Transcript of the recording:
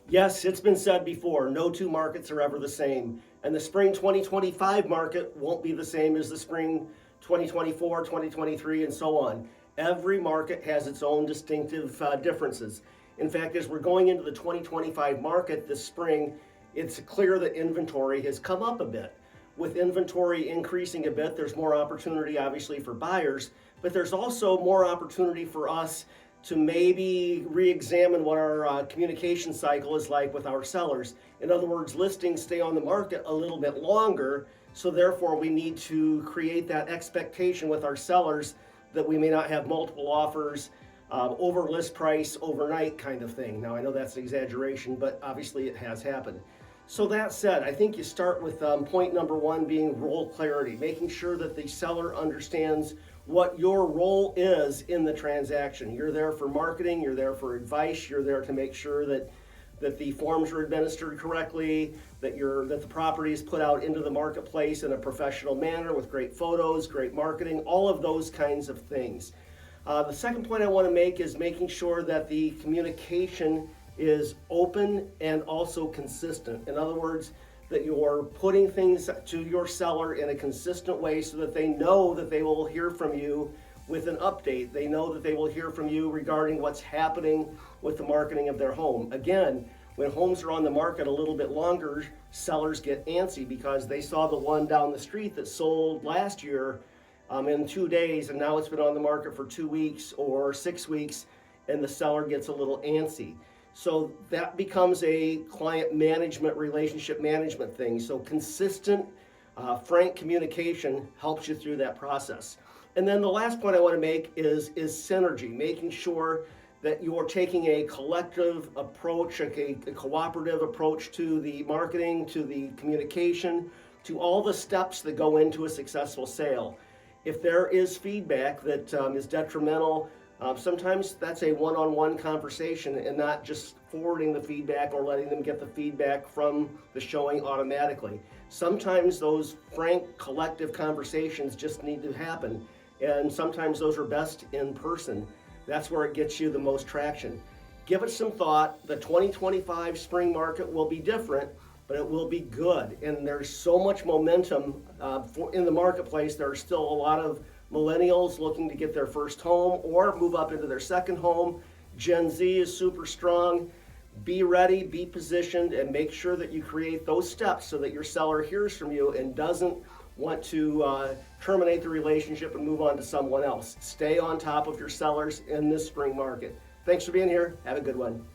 Yes, it's been said before, no two markets are ever the same. And the spring 2025 market won't be the same as the spring 2024, 2023, and so on. Every market has its own distinctive differences. In fact, as we're going into the 2025 market this spring, it's clear that inventory has come up a bit. With inventory increasing a bit, there's more opportunity obviously for buyers, but there's also more opportunity for us to maybe re-examine what our communication cycle is like with our sellers. In other words, listings stay on the market a little bit longer, so therefore we need to create that expectation with our sellers that we may not have multiple offers, over list price overnight kind of thing. Now I know that's an exaggeration, but obviously it has happened. So that said, I think you start with point number one being role clarity, making sure that the seller understands what your role is in the transaction. You're there for marketing, you're there for advice, you're there to make sure that the forms are administered correctly, that the property is put out into the marketplace in a professional manner with great photos, great marketing, all of those kinds of things. The second point I want to make is making sure that the communication is open and also consistent. In other words, that you're putting things to your seller in a consistent way so that they know that they will hear from you with an update. They know that they will hear from you regarding what's happening with the marketing of their home. Again, when homes are on the market a little bit longer, sellers get antsy because they saw the one down the street that sold last year in 2 days, and now it's been on the market for 2 weeks or 6 weeks, and the seller gets a little antsy. So that becomes a client management, relationship management thing. So consistent, frank communication helps you through that process. And then the last point I want to make is synergy, making sure that you're taking a collective approach, a cooperative approach to the marketing, to the communication, to all the steps that go into a successful sale. If there is feedback that is detrimental, sometimes that's a one-on-one conversation and not just forwarding the feedback or letting them get the feedback from the showing automatically. Sometimes those frank collective conversations just need to happen, and sometimes those are best in person. That's where it gets you the most traction. Give it some thought. The 2025 spring market will be different, but it will be good. And there's so much momentum in the marketplace. There are still a lot of millennials looking to get their first home or move up into their second home. Gen Z is super strong. Be ready, be positioned, and make sure that you create those steps so that your seller hears from you and doesn't want to terminate the relationship and move on to someone else. Stay on top of your sellers in this spring market. Thanks for being here. Have a good one.